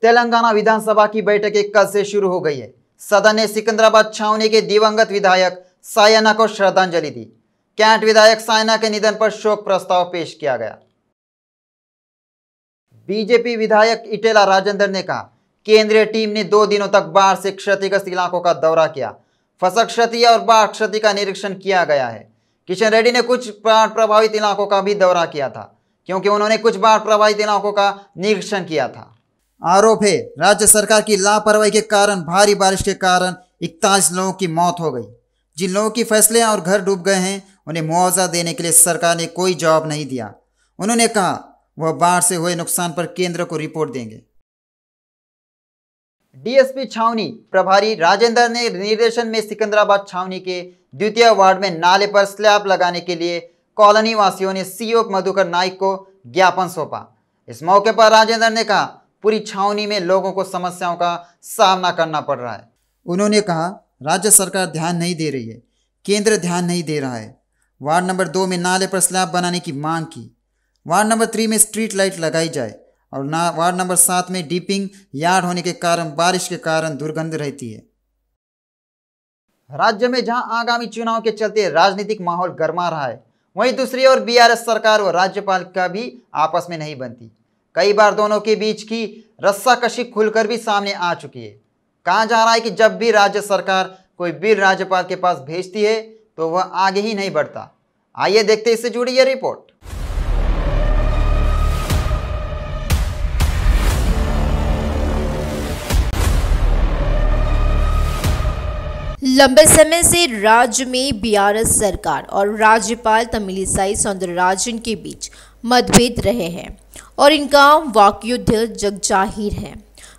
तेलंगाना विधानसभा की बैठकें कल से शुरू हो गई है। सदन ने सिकंदराबाद छावनी के दिवंगत विधायक सायना को श्रद्धांजलि दी। कैंट विधायक सायना के निधन पर शोक प्रस्ताव पेश किया गया। बीजेपी विधायक इटेला राजेंद्र ने कहा, केंद्रीय टीम ने 2 दिनों तक बाढ़ से क्षतिग्रस्त इलाकों का दौरा किया। फसल क्षति और बाढ़ क्षति का निरीक्षण किया गया है। किशन रेड्डी ने कुछ बाढ़ प्रभावित इलाकों का भी दौरा किया था, क्योंकि उन्होंने कुछ बाढ़ प्रभावित इलाकों का निरीक्षण किया था। आरोप है, राज्य सरकार की लापरवाही के कारण भारी बारिश के कारण 41 लोगों की मौत हो गई। जिन लोगों की फसलें और घर डूब गए हैं, उन्हें मुआवजा देने के लिए सरकार ने कोई जवाब नहीं दिया। उन्होंने कहा वह बाढ़ से हुए नुकसान पर केंद्र को रिपोर्ट देंगे। डीएसपी छावनी प्रभारी राजेंद्र ने निर्देशन में सिकंदराबाद छावनी के 2 वार्ड में नाले पर स्लैब लगाने के लिए कॉलोनी वासियों ने सीओ मधुकर नाइक को ज्ञापन सौंपा। इस मौके पर राजेंद्र ने कहा, पूरी छावनी में लोगों को समस्याओं का सामना करना पड़ रहा है। उन्होंने कहा, राज्य सरकार ध्यान नहीं दे रही है, केंद्र ध्यान नहीं दे रहा है। वार्ड नंबर 2 में नाले पर स्लैब बनाने की मांग की। वार्ड नंबर 3 में स्ट्रीट लाइट लगाई जाए और वार्ड नंबर 7 में डीपिंग यार्ड होने के कारण बारिश के कारण दुर्गंध रहती है। राज्य में जहां आगामी चुनाव के चलते राजनीतिक माहौल गर्मा रहा है, वहीं दूसरी ओर बीआरएस सरकार और राज्यपाल का भी आपस में नहीं बनती। कई बार दोनों के बीच की रस्साकशी खुलकर भी सामने आ चुकी है। कहा जा रहा है कि जब भी राज्य सरकार कोई बिल राज्यपाल के पास भेजती है तो वह आगे ही नहीं बढ़ता। आइए देखते इससे जुड़ी यह रिपोर्ट। लंबे समय से राज्य में बीआरएस सरकार और राज्यपाल तमिलिसाई सौंदरराजन के बीच मतभेद रहे हैं और इनका वाकयुद्ध जगजाहिर है।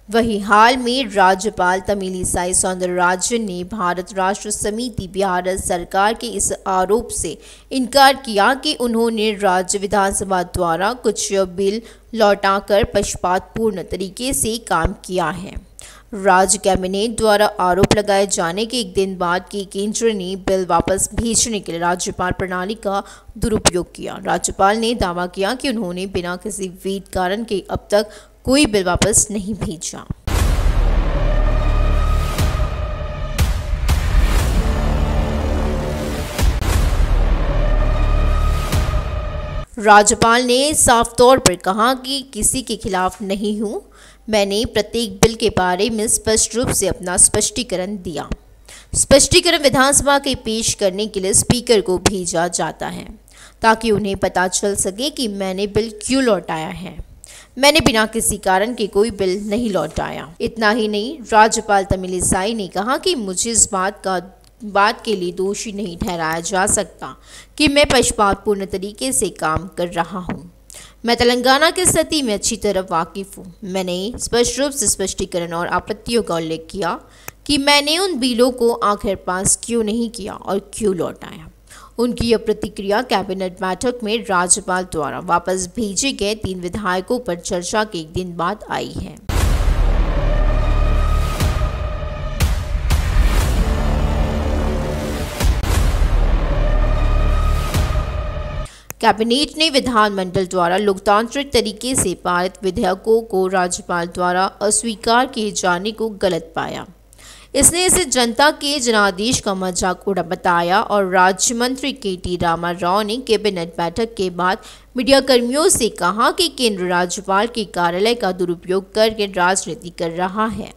वहीं हाल में राज्यपाल तमिलिसाई सौंदरराजन ने भारत राष्ट्र समिति बीआरएस सरकार के इस आरोप से इनकार किया कि उन्होंने राज्य विधानसभा द्वारा कुछ बिल लौटाकर पक्षपातपूर्ण तरीके से काम किया है। राज्य कैबिनेट द्वारा आरोप लगाए जाने के एक दिन बाद कि केंद्र ने बिल वापस भेजने के लिए राज्यपाल प्रणाली का दुरुपयोग किया। राज्यपाल ने दावा किया कि उन्होंने बिना किसी वेद कारण के अब तक कोई बिल वापस नहीं भेजा। राज्यपाल ने साफ तौर पर कहा कि किसी के खिलाफ नहीं हूं। मैंने प्रत्येक बिल के बारे में स्पष्ट रूप से अपना स्पष्टीकरण दिया। स्पष्टीकरण विधानसभा के पेश करने के लिए स्पीकर को भेजा जाता है ताकि उन्हें पता चल सके कि मैंने बिल क्यों लौटाया है। मैंने बिना किसी कारण के कोई बिल नहीं लौटाया। इतना ही नहीं, राज्यपाल तमिलिसाई ने कहा कि मुझे इस बात के लिए दोषी नहीं ठहराया जा सकता कि मैं पक्षपातपूर्ण तरीके से काम कर रहा हूं। मैं तेलंगाना की स्थिति में अच्छी तरह वाकिफ हूँ। मैंने स्पष्ट रूप से स्पष्टीकरण और आपत्तियों का उल्लेख किया कि मैंने उन बिलों को आखिर पास क्यों नहीं किया और क्यों लौटाया। उनकी यह प्रतिक्रिया कैबिनेट बैठक में राज्यपाल द्वारा वापस भेजे गए 3 विधायकों पर चर्चा के एक दिन बाद आई है। कैबिनेट ने विधानमंडल द्वारा लोकतांत्रिक तरीके से पारित विधेयकों को राज्यपाल द्वारा अस्वीकार किए जाने को गलत पाया। इसने इसे जनता के जनादेश का मजाक उड़ा बताया और राज्य मंत्री के.टी. रामा राव ने कैबिनेट बैठक के बाद मीडियाकर्मियों से कहा कि केंद्र राज्यपाल के कार्यालय का दुरुपयोग करके राजनीति कर रहा है।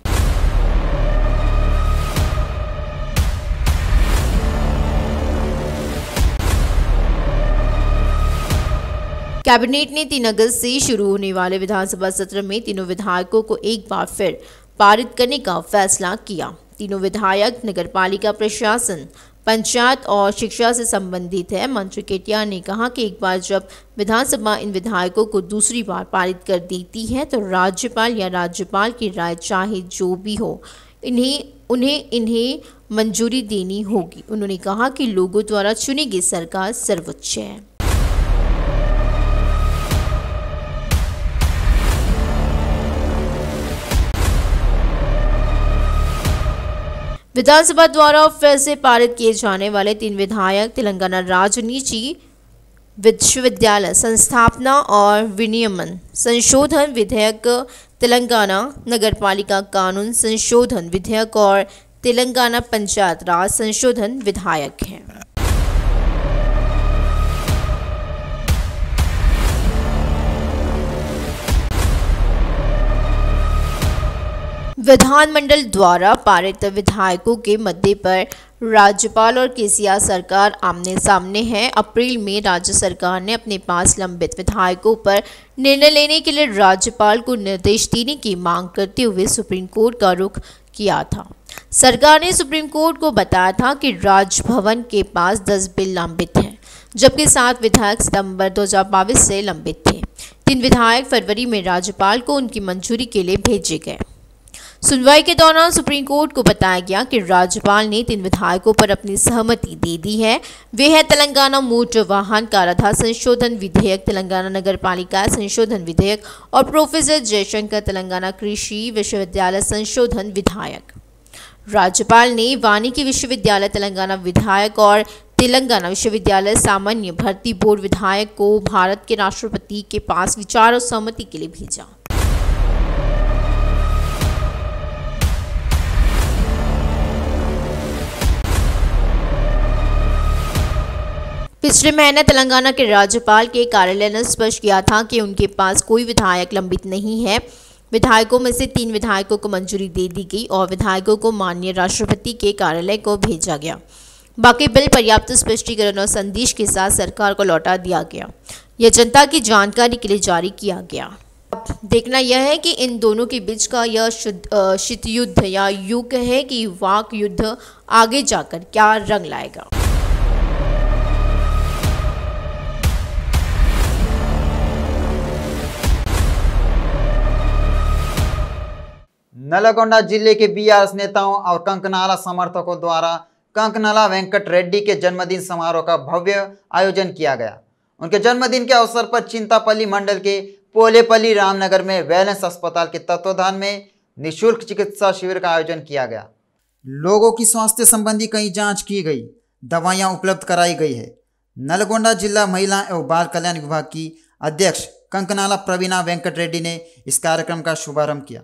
कैबिनेट ने 3 अगस्त से शुरू होने वाले विधानसभा सत्र में तीनों विधायकों को एक बार फिर पारित करने का फैसला किया। तीनों विधायक नगरपालिका प्रशासन, पंचायत और शिक्षा से संबंधित है। मंत्री केटिया ने कहा कि एक बार जब विधानसभा इन विधायकों को दूसरी बार पारित कर देती है तो राज्यपाल या राज्यपाल की राय चाहे जो भी हो, इन्हें मंजूरी देनी होगी। उन्होंने कहा कि लोगों द्वारा चुनी गई सरकार सर्वोच्च है। विधानसभा द्वारा फिर से पारित किए जाने वाले 3 विधायक तेलंगाना विश्वविद्यालय संस्थापना और विनियमन संशोधन विधेयक, तेलंगाना नगरपालिका कानून संशोधन विधेयक और तेलंगाना पंचायत राज संशोधन विधेयक हैं। विधानमंडल द्वारा पारित विधेयकों के मुद्दे पर राज्यपाल और केसीआर सरकार आमने सामने है। अप्रैल में राज्य सरकार ने अपने पास लंबित विधेयकों पर निर्णय लेने के लिए राज्यपाल को निर्देश देने की मांग करते हुए सुप्रीम कोर्ट का रुख किया था। सरकार ने सुप्रीम कोर्ट को बताया था कि राजभवन के पास 10 बिल लंबित हैं, जबकि 7 विधेयक सितंबर 2022 से लंबित थे। 3 विधेयक फरवरी में राज्यपाल को उनकी मंजूरी के लिए भेजे गए। सुनवाई के दौरान सुप्रीम कोर्ट को बताया गया कि राज्यपाल ने 3 विधेयकों पर अपनी सहमति दे दी है। वे है तेलंगाना मोटर वाहन कराधान संशोधन विधेयक, तेलंगाना नगरपालिका संशोधन विधेयक और प्रोफेसर जयशंकर तेलंगाना कृषि विश्वविद्यालय संशोधन विधेयक। राज्यपाल ने वानिकी विश्वविद्यालय तेलंगाना विधेयक और तेलंगाना विश्वविद्यालय सामान्य भर्ती बोर्ड विधेयक को भारत के राष्ट्रपति के पास विचार और सहमति के लिए भेजा। पिछले महीने तेलंगाना के राज्यपाल के कार्यालय ने स्पष्ट किया था कि उनके पास कोई विधेयक लंबित नहीं है। विधेयकों में से 3 विधेयकों को मंजूरी दे दी गई और विधेयकों को माननीय राष्ट्रपति के कार्यालय को भेजा गया। बाकी बिल पर्याप्त स्पष्टीकरण और संदेश के साथ सरकार को लौटा दिया गया। यह जनता की जानकारी के लिए जारी किया गया। अब देखना यह है कि इन दोनों के बीच का यह शीत युद्ध या युग है कि वाक युद्ध आगे जाकर क्या रंग लाएगा। नलगोंडा जिले के बीआरएस नेताओं और कंकनाला समर्थकों द्वारा कंकनाला वेंकट रेड्डी के जन्मदिन समारोह का भव्य आयोजन किया गया। उनके जन्मदिन के अवसर पर चिंतापल्ली मंडल के पोलेपल्ली रामनगर में वेलनेस अस्पताल के तत्वाधान में निःशुल्क चिकित्सा शिविर का आयोजन किया गया। लोगों की स्वास्थ्य संबंधी कई जांच की गई, दवाइयां उपलब्ध कराई गई है। नलगोंडा जिला महिला एवं बाल कल्याण विभाग की अध्यक्ष कंकनाला प्रवीणा वेंकट रेड्डी ने इस कार्यक्रम का शुभारंभ किया।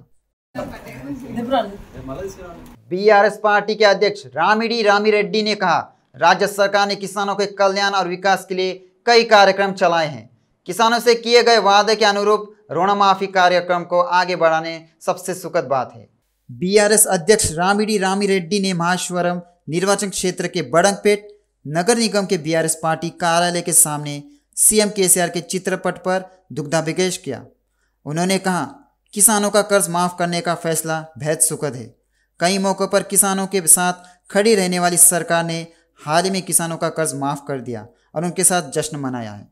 बीआरएस पार्टी के अध्यक्ष रामी रेड्डी ने कहा, राज्य सरकार ने किसानों के कल्याण और विकास के लिए कई कार्यक्रम चलाए हैं। किसानों से किए गए वादे के अनुरूप ऋण माफी कार्यक्रम को आगे बढ़ाने सबसे सुखद बात है। बीआरएस अध्यक्ष रामी रेड्डी ने माहेश्वरम निर्वाचन क्षेत्र के बड़ंगपेट नगर निगम के बीआरएस पार्टी कार्यालय के सामने सीएम केसीआर के चित्रपट पर दुग्धाभिषेक किया। उन्होंने कहा, किसानों का कर्ज माफ करने का फैसला बेहद सुखद है। कई मौक़ों पर किसानों के साथ खड़ी रहने वाली सरकार ने हाल ही में किसानों का कर्ज माफ कर दिया और उनके साथ जश्न मनाया है।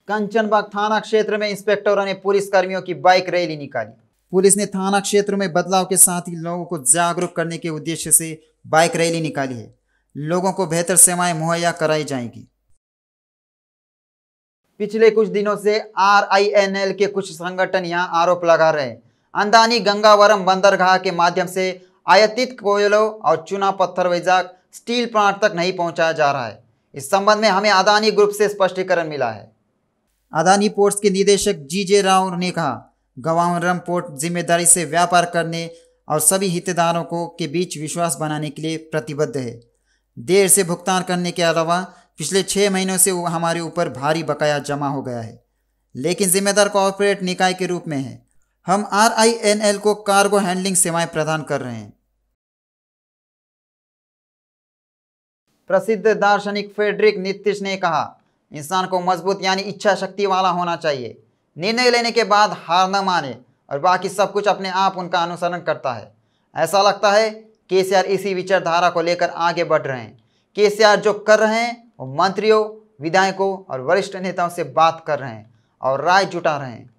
कंचनबाग थाना क्षेत्र में इंस्पेक्टरों ने पुलिस कर्मियों की बाइक रैली निकाली। पुलिस ने थाना क्षेत्र में बदलाव के साथ ही लोगों को जागरूक करने के उद्देश्य से बाइक रैली निकाली है। लोगों को बेहतर सेवाएं मुहैया कराई जाएंगी। पिछले कुछ दिनों से RINL के कुछ संगठन यहां आरोप लगा रहे हैं, अंदानी गंगावरम बंदरगाह के माध्यम से आयातित कोयलों और चूना पत्थर वैजाग स्टील प्लांट तक नहीं पहुंचाया जा रहा है। इस संबंध में हमें अदानी ग्रुप से स्पष्टीकरण मिला है। अदानी पोर्ट्स के निदेशक GJ राव ने कहा, गंगावरम पोर्ट जिम्मेदारी से व्यापार करने और सभी हितधारकों को के बीच विश्वास बनाने के लिए प्रतिबद्ध है। देर से भुगतान करने के अलावा पिछले 6 महीनों से हमारे ऊपर भारी बकाया जमा हो गया है, लेकिन जिम्मेदार कॉर्पोरेट निकाय के रूप में है। हम RINL को कार्गो हैंडलिंग सेवाएं प्रदान कर रहे हैं। प्रसिद्ध दार्शनिक फ्रेडरिक नीत्शे ने कहा, इंसान को मजबूत यानी इच्छा शक्ति वाला होना चाहिए। निर्णय लेने के बाद हार न माने और बाकी सब कुछ अपने आप उनका अनुसरण करता है। ऐसा लगता है केसीआर इसी विचारधारा को लेकर आगे बढ़ रहे हैं। केसीआर जो कर रहे हैं वो मंत्रियों, विधायकों और वरिष्ठ नेताओं से बात कर रहे हैं और राय जुटा रहे हैं।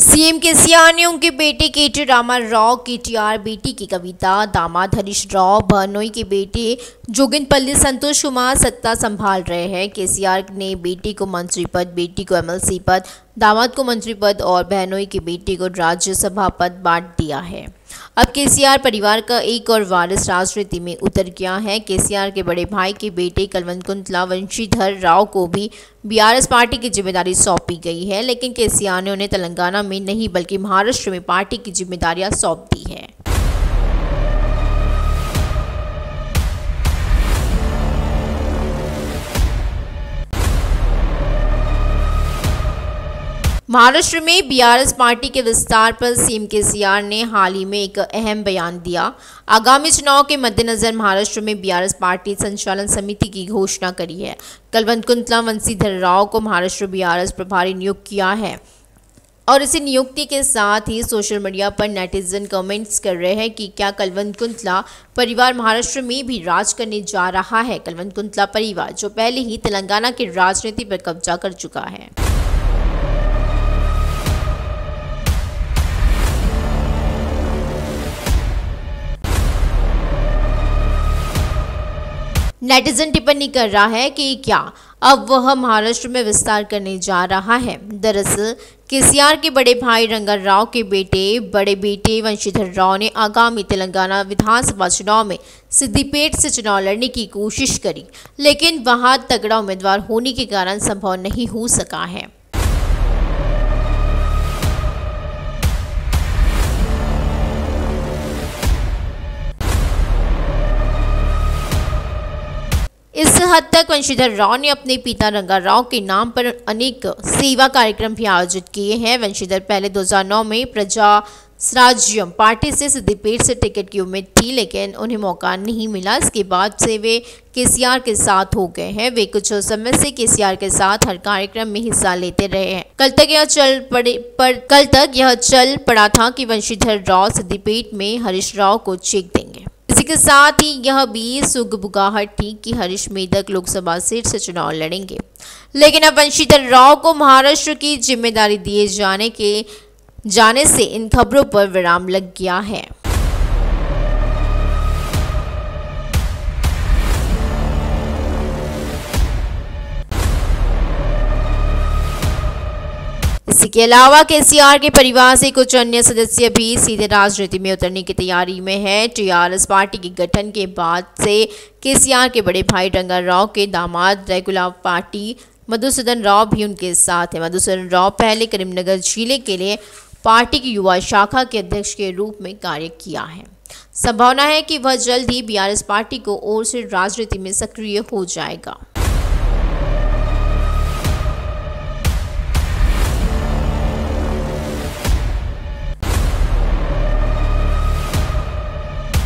सीएम केसीआर ने उनके बेटे KT रामा राव KTR, बेटी की कविता, दामाद हरीश राव बहनोई के बेटे जोगिनपल्ली संतोष कुमार सत्ता संभाल रहे हैं। केसीआर ने बेटी को मंत्री पद, बेटी को MLC पद, दामाद को मंत्री पद और बहनोई की बेटी को राज्यसभा पद बांट दिया है। अब केसीआर परिवार का एक और वारिस राजनीति में उतर गया है। केसीआर के बड़े भाई के बेटे कल्वकुंतला वंशीधर राव को भी बीआरएस पार्टी की जिम्मेदारी सौंपी गई है, लेकिन केसीआर ने उन्हें तेलंगाना में नहीं बल्कि महाराष्ट्र में पार्टी की जिम्मेदारियां सौंप दी है। महाराष्ट्र में बीआरएस पार्टी के विस्तार पर सीएम केसीआर ने हाल ही में एक अहम बयान दिया। आगामी चुनाव के मद्देनजर महाराष्ट्र में बीआरएस पार्टी संचालन समिति की घोषणा करी है। कल्वकुंतला वंशीधर राव को महाराष्ट्र बीआरएस प्रभारी नियुक्त किया है और इसी नियुक्ति के साथ ही सोशल मीडिया पर नेटिजन कमेंट्स कर रहे हैं कि क्या कल्वकुंतला परिवार महाराष्ट्र में भी राज करने जा रहा है। कल्वकुंतला परिवार जो पहले ही तेलंगाना की राजनीति पर कब्जा कर चुका है। नेटिजन टिप्पणी कर रहा है कि क्या अब वह महाराष्ट्र में विस्तार करने जा रहा है। दरअसल केसीआर के बड़े भाई रंगा राव के बड़े बेटे वंशीधर राव ने आगामी तेलंगाना विधानसभा चुनाव में सिद्दीपेट से चुनाव लड़ने की कोशिश करी, लेकिन वहां तगड़ा उम्मीदवार होने के कारण संभव नहीं हो सका है। इस हद तक वंशीधर राव ने अपने पिता रंगा राव के नाम पर अनेक सेवा कार्यक्रम भी आयोजित किए हैं। वंशीधर पहले 2009 में प्रजा स्वराज्यम पार्टी से सिद्दीपेट से टिकट की उम्मीद थी, लेकिन उन्हें मौका नहीं मिला। इसके बाद से वे केसीआर के साथ हो गए हैं। वे कुछ समय से केसीआर के साथ हर कार्यक्रम में हिस्सा लेते रहे हैं। कल तक यह चल पड़ा था कि वंशीधर राव सिद्दीपेट में हरीश राव को चेक देंगे। इसी के साथ ही यह भी सुगबुगाहट थी कि हरीश मेदक लोकसभा सीट से चुनाव लड़ेंगे, लेकिन अब वंशीधर राव को महाराष्ट्र की जिम्मेदारी दिए जाने से इन खबरों पर विराम लग गया है। इसके अलावा केसीआर के परिवार से कुछ अन्य सदस्य भी सीधे राजनीति में उतरने की तैयारी में है। टीआरएस पार्टी के गठन के बाद से केसीआर के बड़े भाई रंगा राव के दामाद रेगुलर पार्टी मधुसूदन राव भी उनके साथ है। मधुसूदन राव पहले करीमनगर जिले के लिए पार्टी की युवा शाखा के अध्यक्ष के रूप में कार्य किया है। संभावना है कि वह जल्द ही बीआरएस पार्टी को ओर से राजनीति में सक्रिय हो जाएगा।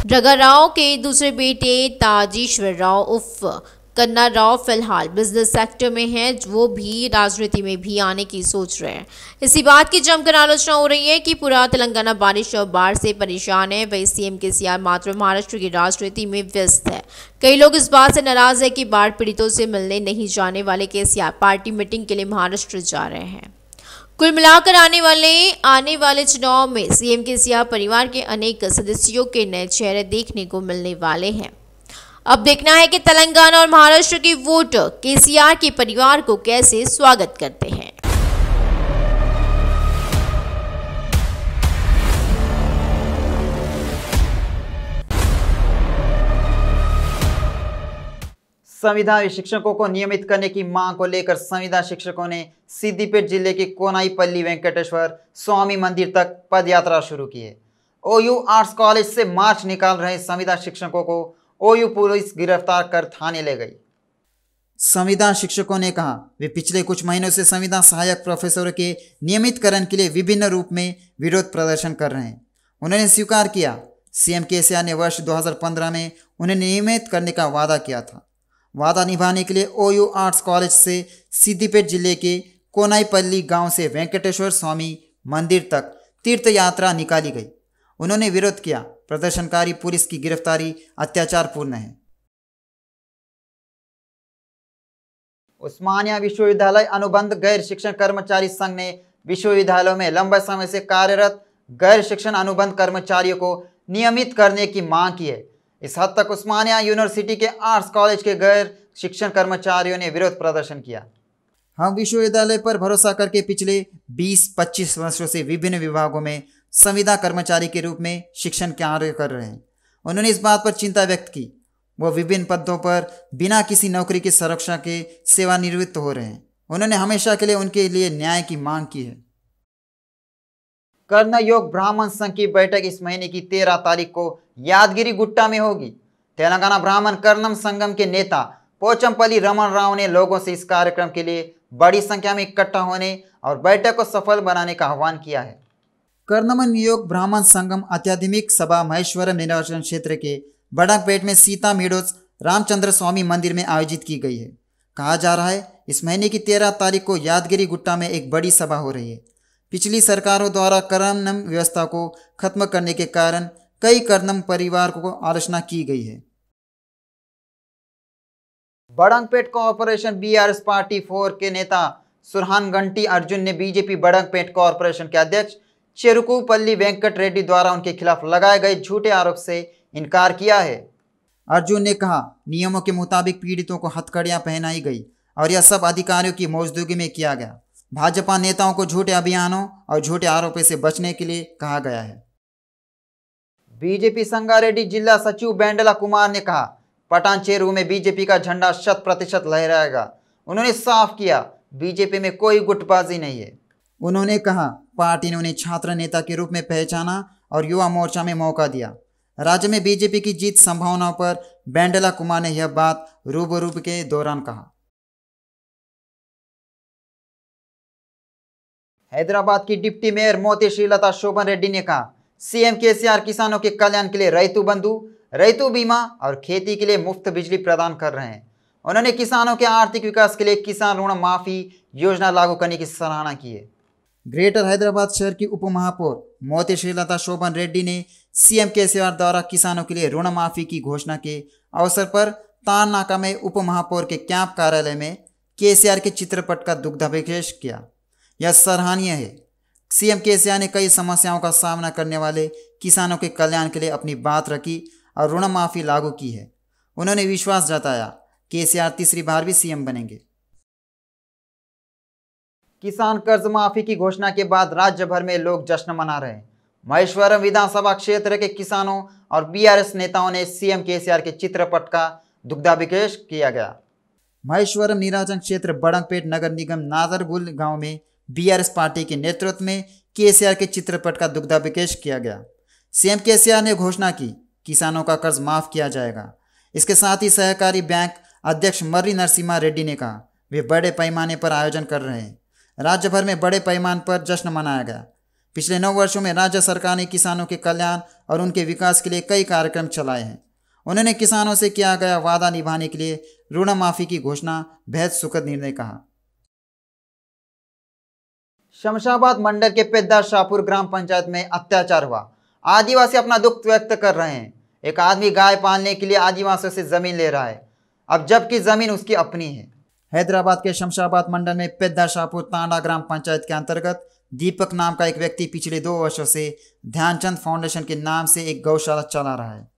रंगा राव के दूसरे बेटे ताजेश्वर राव उर्फ कन्ना राव फिलहाल बिजनेस सेक्टर में हैं, वो भी राजनीति में भी आने की सोच रहे हैं। इसी बात की जमकर आलोचना हो रही है कि पूरा तेलंगाना बारिश और बाढ़ से परेशान है, वही सीएम केसीआर मात्र महाराष्ट्र की राजनीति में व्यस्त है। कई लोग इस बात से नाराज है कि बाढ़ पीड़ितों से मिलने नहीं जाने वाले केसीआर पार्टी मीटिंग के लिए महाराष्ट्र जा रहे हैं। कुल मिलाकर आने वाले चुनाव में सीएम केसीआर परिवार के अनेक सदस्यों के नए चेहरे देखने को मिलने वाले हैं। अब देखना है कि तेलंगाना और महाराष्ट्र के वोटर केसीआर के परिवार को कैसे स्वागत करते हैं। संविदा शिक्षकों को नियमित करने की मांग को लेकर संविदा शिक्षकों ने सिद्दीपेट जिले के कोनाईपल्ली वेंकटेश्वर स्वामी मंदिर तक पदयात्रा शुरू की है। ओयू आर्ट्स कॉलेज से मार्च निकाल रहे संविदा शिक्षकों को ओयू पुलिस गिरफ्तार कर थाने ले गई। संविदा शिक्षकों ने कहा वे पिछले कुछ महीनों से संविदा सहायक प्रोफेसरों के नियमितकरण के लिए विभिन्न रूप में विरोध प्रदर्शन कर रहे हैं। उन्होंने स्वीकार किया सीएम केसीआर ने वर्ष 2015 में उन्हें नियमित करने का वादा किया था। वादा निभाने के लिए ओयू आर्ट्स कॉलेज से सिद्दीपेट जिले के कोनाईपल्ली गांव से वेंकटेश्वर स्वामी मंदिर तक तीर्थ यात्रा निकाली गई। उन्होंने विरोध किया प्रदर्शनकारी पुलिस की गिरफ्तारी अत्याचारपूर्ण है। उस्मानिया विश्वविद्यालय अनुबंध गैर शिक्षण कर्मचारी संघ ने विश्वविद्यालयों में लंबे समय से कार्यरत गैर शिक्षण अनुबंध कर्मचारियों को नियमित करने की मांग की है। इस हद तक उस्मानिया यूनिवर्सिटी के आर्ट्स कॉलेज के गैर शिक्षण कर्मचारियों ने विरोध प्रदर्शन किया। हम विश्वविद्यालय पर भरोसा करके पिछले 20-25 वर्षों से विभिन्न विभागों में संविदा कर्मचारी के रूप में शिक्षण कार्य कर रहे हैं। उन्होंने इस बात पर चिंता व्यक्त की वो विभिन्न पदों पर बिना किसी नौकरी की सुरक्षा के सेवानिवृत्त हो रहे हैं। उन्होंने हमेशा के लिए उनके लिए न्याय की मांग की है। कर्ण योग ब्राह्मण संघ की बैठक इस महीने की 13 तारीख को यादगिरी गुट्टा में होगी। तेलंगाना ब्राह्मण कर्णम संगम के नेता पोचमपल्ली रमन राव ने लोगों से इस कार्यक्रम के लिए बड़ी संख्या में इकट्ठा होने और बैठक को सफल बनाने का आह्वान किया है। कर्णम योग ब्राह्मण संगम आध्यात्मिक सभा महेश्वरम निर्वाचन क्षेत्र के बड़ंगपेट में सीता मीडोज रामचंद्र स्वामी मंदिर में आयोजित की गई है। कहा जा रहा है इस महीने की 13 तारीख को यादगिरी गुट्टा में एक बड़ी सभा हो रही है। पिछली सरकारों द्वारा कर्णम व्यवस्था को खत्म करने के कारण कई कर्णम परिवार को आलोचना की गई है। बड़ंगपेट कॉरपोरेशन बीआरएस पार्टी 4 के नेता सुरहान गंटी अर्जुन ने बीजेपी बड़ंगपेट कॉरपोरेशन के अध्यक्ष चेरुकुपल्ली वेंकट रेड्डी द्वारा उनके खिलाफ लगाए गए झूठे आरोप से इनकार किया है। अर्जुन ने कहा नियमों के मुताबिक पीड़ितों को हथकड़ियां पहनाई गई और यह सब अधिकारियों की मौजूदगी में किया गया। भाजपा नेताओं को झूठे अभियानों और झूठे आरोपों से बचने के लिए कहा गया है। बीजेपी संगारेड्डी जिला सचिव बेंडला कुमार ने कहा पटानचेरू में बीजेपी का झंडा 100% लहराएगा। उन्होंने साफ किया बीजेपी में कोई गुटबाजी नहीं है। उन्होंने कहा पार्टी ने उन्हें छात्र नेता के रूप में पहचाना और युवा मोर्चा में मौका दिया। राज्य में बीजेपी की जीत संभावनाओं पर बेंडला कुमार ने यह बात रूबरू के दौरान कहा। हैदराबाद की डिप्टी मेयर मोती श्रीलता शोभन रेड्डी ने कहा सीएम केसीआर किसानों के कल्याण के लिए रैतु बंधु, रैतु बीमा और खेती के लिए मुफ्त बिजली प्रदान कर रहे हैं। उन्होंने किसानों के आर्थिक विकास के लिए किसान ऋण माफी योजना लागू करने की सराहना की है। ग्रेटर हैदराबाद शहर की उप महापौर मोती श्रीलता शोभन रेड्डी ने सीएम केसीआर द्वारा किसानों के लिए ऋण माफी की घोषणा के अवसर पर तारनाका में उप महापौर के कैंप कार्यालय में केसीआर के चित्रपट का दुग्धाभिषेक किया। यह सराहनीय है। सीएम केसीआर ने कई समस्याओं का सामना करने वाले किसानों के कल्याण के लिए अपनी बात रखी और ऋण माफी लागू की है। उन्होंने विश्वास जताया केसीआर तीसरी बार भी सीएम बनेंगे। किसान कर्ज माफी की घोषणा के बाद राज्य भर में लोग जश्न मना रहे हैं। महेश्वरम विधानसभा क्षेत्र के किसानों और बीआरएस नेताओं ने सीएम केसीआर के चित्रपट का दुग्धाभिषेक किया गया। महेश्वरम निर्वाचन क्षेत्र बड़ंगपेट नगर निगम नादरगुल गांव में बीआरएस पार्टी के नेतृत्व में केसीआर के चित्रपट का दुग्धाभिषेक किया गया। सीएम केसीआर ने घोषणा की किसानों का कर्ज माफ किया जाएगा। इसके साथ ही सहकारी बैंक अध्यक्ष मर्री नरसिम्हा रेड्डी ने कहा वे बड़े पैमाने पर आयोजन कर रहे हैं। राज्य भर में बड़े पैमाने पर जश्न मनाया गया। पिछले 9 वर्षों में राज्य सरकार ने किसानों के कल्याण और उनके विकास के लिए कई कार्यक्रम चलाए हैं। उन्होंने किसानों से किया गया वादा निभाने के लिए ऋण माफी की घोषणा बेहद सुखद निर्णय कहा। शमशाबाद मंडल के पेद्दा शाहपुर ग्राम पंचायत में अत्याचार हुआ। आदिवासी अपना दुख व्यक्त कर रहे हैं। एक आदमी गाय पालने के लिए आदिवासियों से जमीन ले रहा है, अब जबकि जमीन उसकी अपनी है। हैदराबाद के शमशाबाद मंडल में पेद्दा शाहपुर तांडा ग्राम पंचायत के अंतर्गत दीपक नाम का एक व्यक्ति पिछले 2 वर्षों से ध्यानचंद फाउंडेशन के नाम से एक गौशाला चला रहा है।